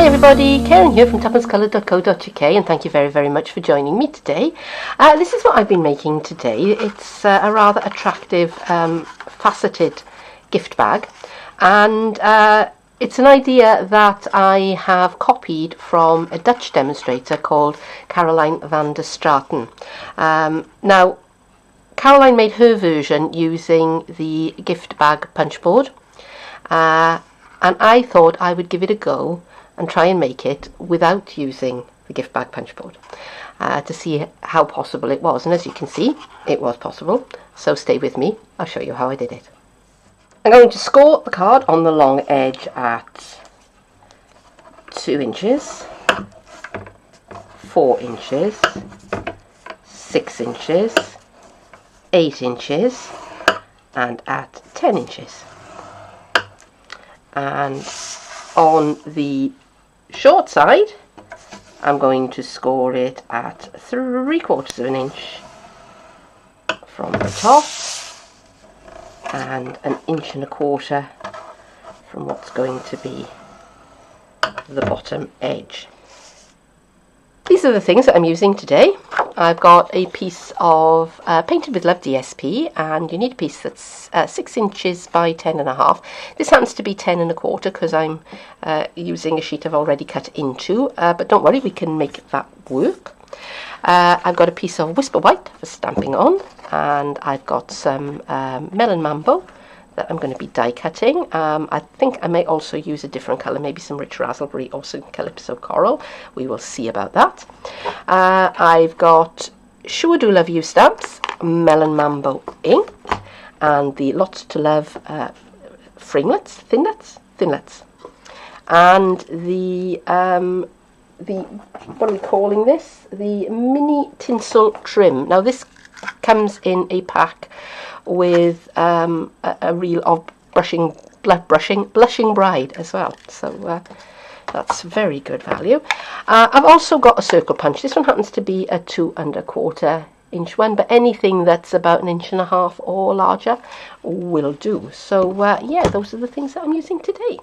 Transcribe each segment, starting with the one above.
everybody, Keren here from tuppencecoloured.co.uk, and thank you very much for joining me today. This is what I've been making today. It's a rather attractive faceted gift bag, and it's an idea that I have copied from a Dutch demonstrator called Caroline van der Straten. Now, Caroline made her version using the gift bag punch board, and I thought I would give it a go and try and make it without using the gift bag punch board to see how possible it was. And as you can see, it was possible. So stay with me, I'll show you how I did it. I'm going to score the card on the long edge at 2 inches, 4 inches, 6 inches, 8 inches, and at 10 inches. And on the short side, I'm going to score it at 3/4 of an inch from the top and 1.25 inches from what's going to be the bottom edge. These are the things that I'm using today. I've got a piece of Painted with Love DSP, and you need a piece that's 6 inches by 10.5. This happens to be 10.25 because I'm using a sheet I've already cut into, but don't worry, we can make that work. I've got a piece of Whisper White for stamping on, and I've got some Melon Mambo that I'm going to be die cutting. I think I may also use a different colour, maybe some rich raspberry or some Calypso Coral. We will see about that. I've got Sure Do Love You stamps, Melon Mambo ink, and the Lots to Love thinlets, and the what are we calling this? The mini tinsel trim. Now this comes in a pack with a reel of blushing bride as well, so that's very good value. I've also got a circle punch. This one happens to be a 2.25 inch one, but anything that's about 1.5 inches or larger will do. So yeah, those are the things that I'm using today.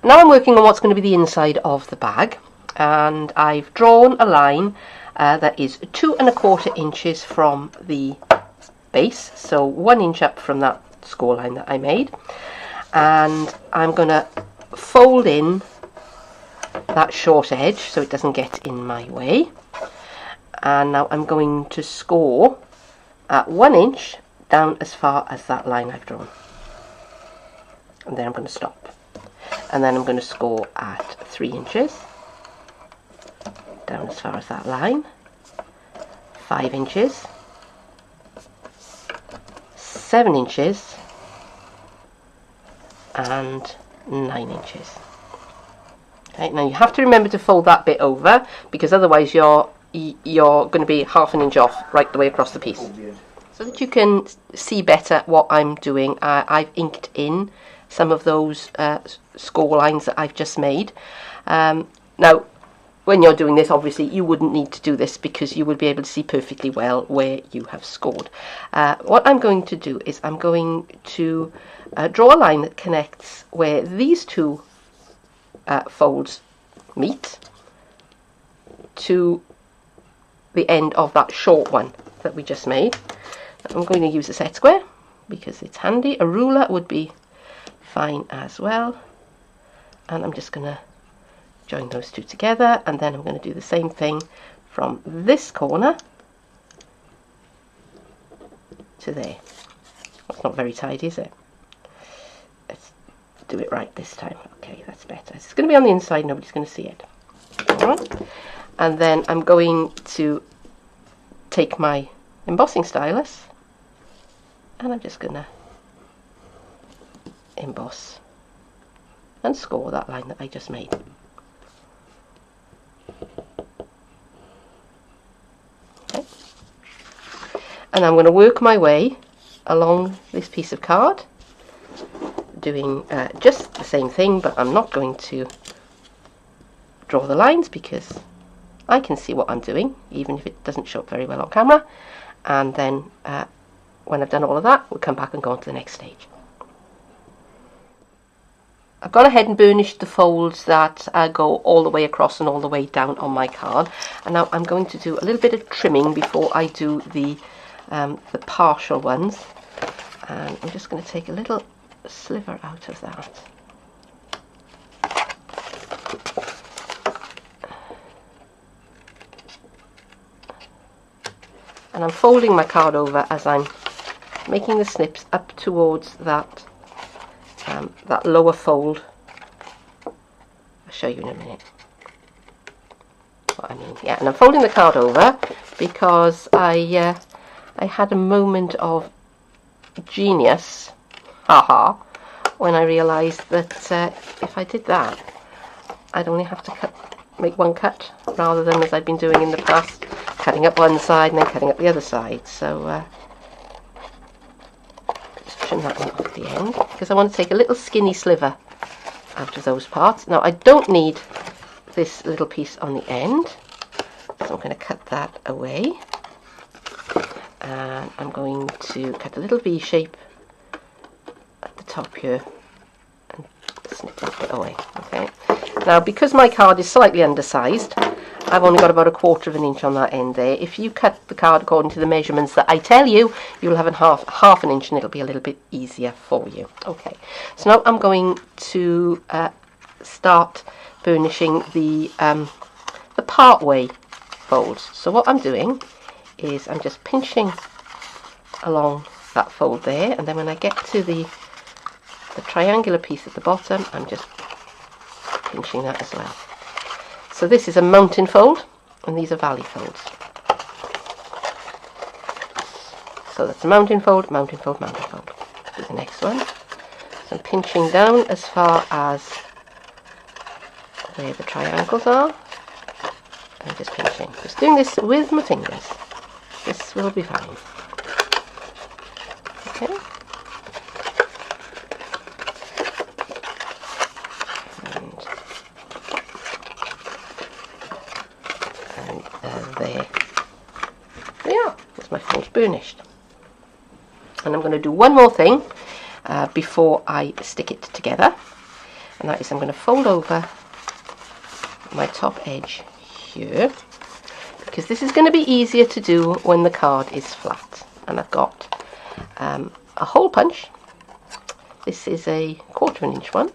Now I'm working on what's going to be the inside of the bag, and I've drawn a line that is 2.25 inches from the base, so 1 inch up from that score line that I made, and I'm going to fold in that short edge so it doesn't get in my way. And now I'm going to score at 1 inch down as far as that line I've drawn, and then I'm going to stop, and then I'm going to score at 3 inches down as far as that line, 5 inches, 7 inches, and 9 inches. Okay, now you have to remember to fold that bit over, because otherwise you're going to be 1/2 inch off right the way across the piece. So that you can see better what I'm doing, I've inked in some of those score lines that I've just made. Now when you're doing this, obviously you wouldn't need to do this because you would be able to see perfectly well where you have scored. What I'm going to do is I'm going to draw a line that connects where these two folds meet to the end of that short one that we just made. I'm going to use a set square because it's handy. A ruler would be fine as well, and I'm just going to join those two together, and then I'm going to do the same thing from this corner to there. That's not very tidy, is it? Let's do it right this time. Okay, that's better. It's going to be on the inside, nobody's going to see it. Alright, and then I'm going to take my embossing stylus, and I'm just going to emboss and score that line that I just made. Okay. And I'm going to work my way along this piece of card, doing just the same thing, but I'm not going to draw the lines because I can see what I'm doing, even if it doesn't show up very well on camera. And then when I've done all of that, we'll come back and go on to the next stage. I've gone ahead and burnished the folds that go all the way across and all the way down on my card, and now I'm going to do a little bit of trimming before I do the partial ones, and I'm just going to take a little sliver out of that. And I'm folding my card over as I'm making the snips up towards that that lower fold. I'll show you in a minute what I mean. Yeah, and I'm folding the card over because I had a moment of genius, haha, when I realised that if I did that, I'd only have to make one cut rather than as I've been doing in the past, cutting up one side and then cutting up the other side. So just trim that one off at the end because I want to take a little skinny sliver out of those parts. Now I don't need this little piece on the end, so I'm going to cut that away, and I'm going to cut a little V shape at the top here and snip that bit away. Okay. Now because my card is slightly undersized, I've only got about 1/4 of an inch on that end there. If you cut the card according to the measurements that I tell you, you'll have half an inch and it'll be a little bit easier for you. Okay, so now I'm going to start burnishing the part-way folds. So what I'm doing is I'm just pinching along that fold there, and then when I get to the triangular piece at the bottom, I'm just pinching that as well. So this is a mountain fold, and these are valley folds. So that's a mountain fold, mountain fold, mountain fold. Do the next one. So I'm pinching down as far as where the triangles are, and just pinching. Just doing this with my fingers. This will be fine. Okay. There we are. That's my folds burnished. And I'm going to do one more thing before I stick it together, and that is I'm going to fold over my top edge here, because this is going to be easier to do when the card is flat. And I've got a hole punch. This is a 1/4 inch one,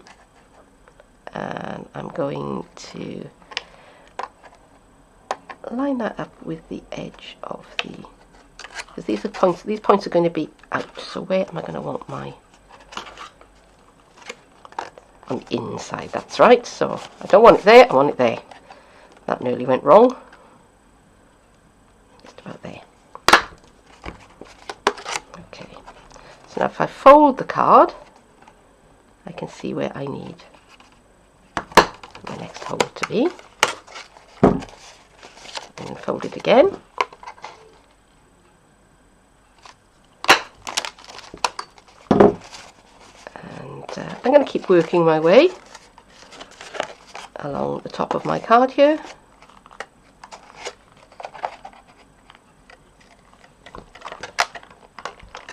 and I'm going to line that up with the edge of the, because these points are going to be out, so where am I going to want my, on the inside, that's right. So I don't want it there, I want it there. That nearly went wrong. Just about there. Okay, so now if I fold the card, I can see where I need my next hole to be. And fold it again. And I'm going to keep working my way along the top of my card here.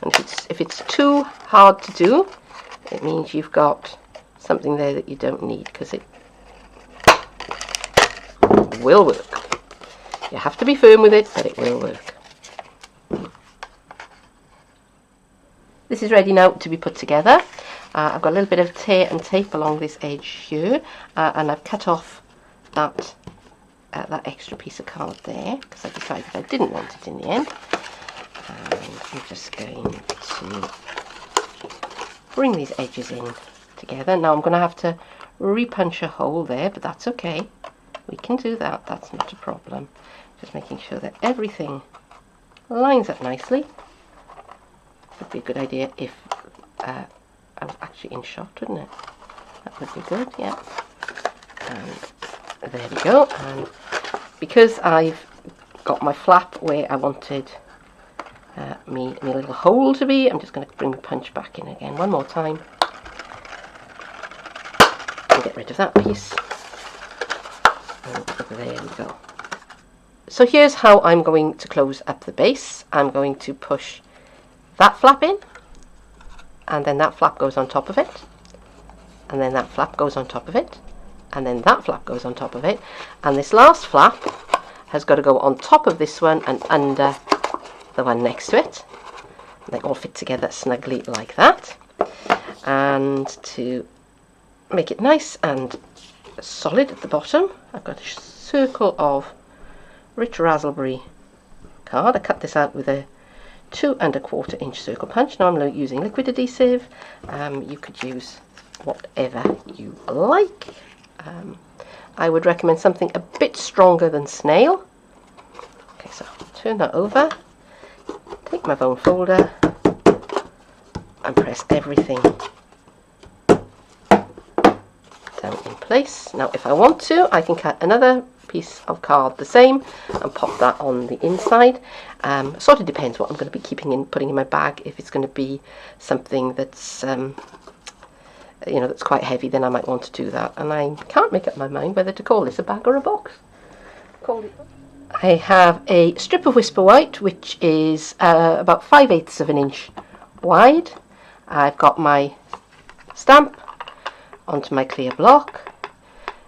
And if it's too hard to do, it means you've got something there that you don't need, because it will work. You have to be firm with it, but it will work. This is ready now to be put together. I've got a little bit of tear and tape along this edge here, and I've cut off that extra piece of card there, because I decided I didn't want it in the end. And I'm just going to bring these edges in together. Now I'm going to have to repunch a hole there, but that's okay. We can do that, that's not a problem. Just making sure that everything lines up nicely. Would be a good idea if I was actually in shot, wouldn't it? That would be good, yeah. And there we go. And because I've got my flap where I wanted my little hole to be, I'm just going to bring the punch back in again one more time and get rid of that piece. And there we go. So here's how I'm going to close up the base. I'm going to push that flap in, and then that flap goes on top of it, and then that flap goes on top of it, and then that flap goes on top of it, and this last flap has got to go on top of this one and under the one next to it. They all fit together snugly like that. And to make it nice and solid at the bottom, I've got a circle of rich raspberry card. I cut this out with a 2 1/4 inch circle punch. Now I'm using liquid adhesive. You could use whatever you like. I would recommend something a bit stronger than snail. Okay, so turn that over, take my bone folder and press everything down in place. Now if I want to, I can cut another piece of card the same and pop that on the inside. Sort of depends what I'm going to be putting in my bag. If it's going to be something that's that's quite heavy, then I might want to do that. And I can't make up my mind whether to call this a bag or a box. I have a strip of Whisper White, which is about 5/8 of an inch wide. I've got my stamp onto my clear block,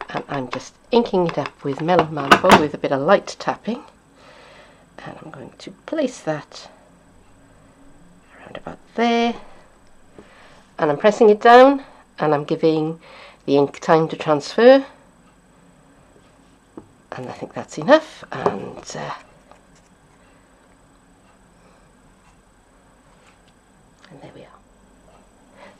and I'm just inking it up with Melon Manful with a bit of light tapping. And I'm going to place that around about there. And I'm pressing it down, and I'm giving the ink time to transfer. And I think that's enough. And there we are.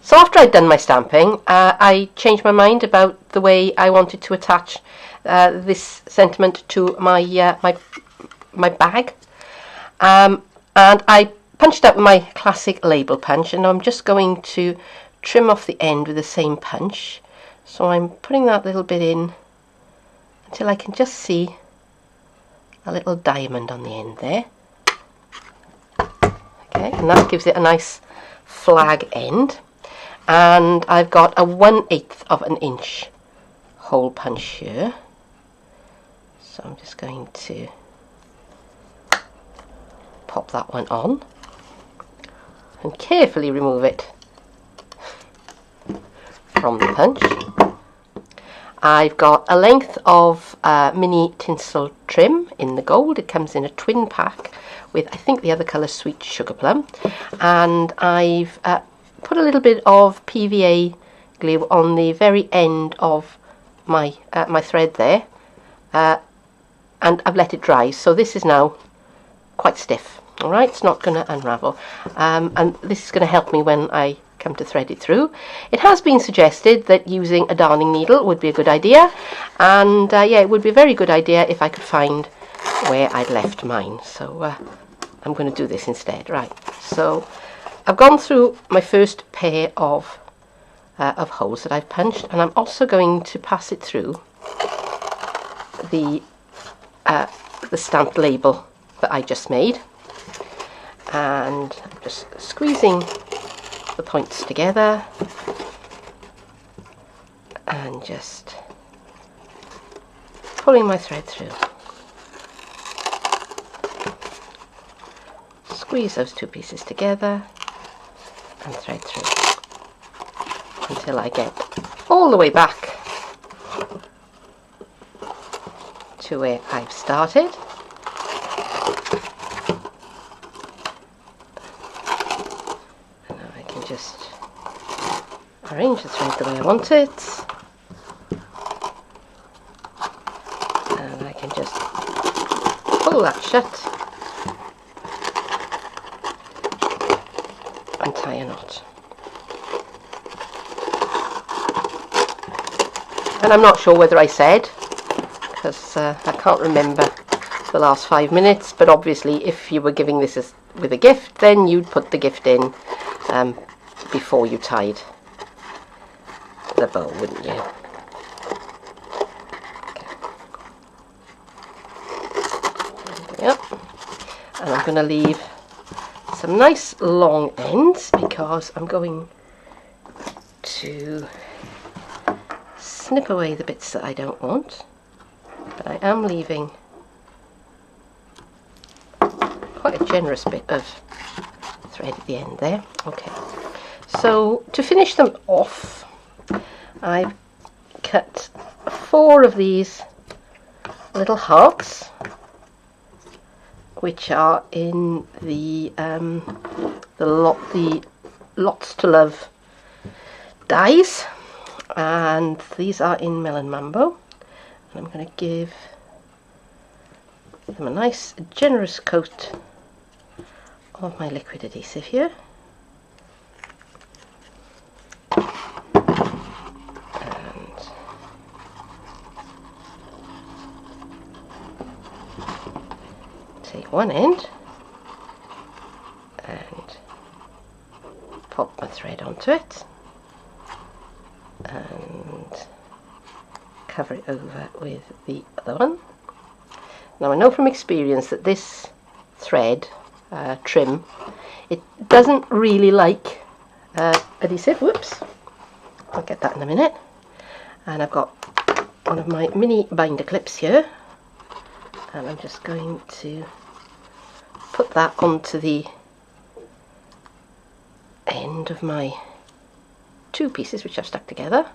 So after I'd done my stamping, I changed my mind about the way I wanted to attach this sentiment to my my bag, and I punched up my classic label punch, and I'm just going to trim off the end with the same punch. So I'm putting that little bit in until I can just see a little diamond on the end there. Okay, and that gives it a nice flag end. And I've got a 1/8 of an inch hole punch here. So I'm just going to pop that one on and carefully remove it from the punch. I've got a length of mini tinsel trim in the gold. It comes in a twin pack with, I think, the other colour Sweet Sugar Plum. And I've put a little bit of PVA glue on the very end of my my thread there, and I've let it dry. So this is now quite stiff. All right, it's not going to unravel, and this is going to help me when I come to thread it through. It has been suggested that using a darning needle would be a good idea, and yeah, it would be a very good idea if I could find where I'd left mine. So I'm going to do this instead. Right, so I've gone through my first pair of holes that I've punched, and I'm also going to pass it through the stamped label that I just made, and I'm just squeezing the points together and just pulling my thread through. Squeeze those two pieces together and thread through until I get all the way back to where I've started. And now I can just arrange the thread the way I want it, and I can just pull that shut and tie a knot. And I'm not sure whether I said, because I can't remember the last 5 minutes, but obviously if you were giving this with a gift, then you'd put the gift in before you tied the bow, wouldn't you? Okay. Yep. And I'm going to leave some nice long ends because I'm going to snip away the bits that I don't want, but I am leaving quite a generous bit of thread at the end there. Okay, so to finish them off, I've cut 4 of these little hearts, which are in the Lots to Love dies, and these are in Melon Mambo, and I'm going to give them a nice generous coat of my liquid adhesive here. And take one end and pop my thread onto it and cover it over with the other one. Now I know from experience that this thread trim, it doesn't really like adhesive. Whoops, I'll get that in a minute. And I've got one of my mini binder clips here, and I'm just going to put that onto the end of my 2 pieces which I've stuck together,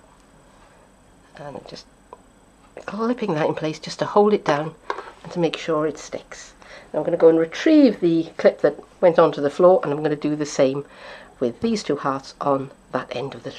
and I'm just clipping that in place just to hold it down and to make sure it sticks. Now I'm going to go and retrieve the clip that went onto the floor, and I'm going to do the same with these 2 hearts on that end of the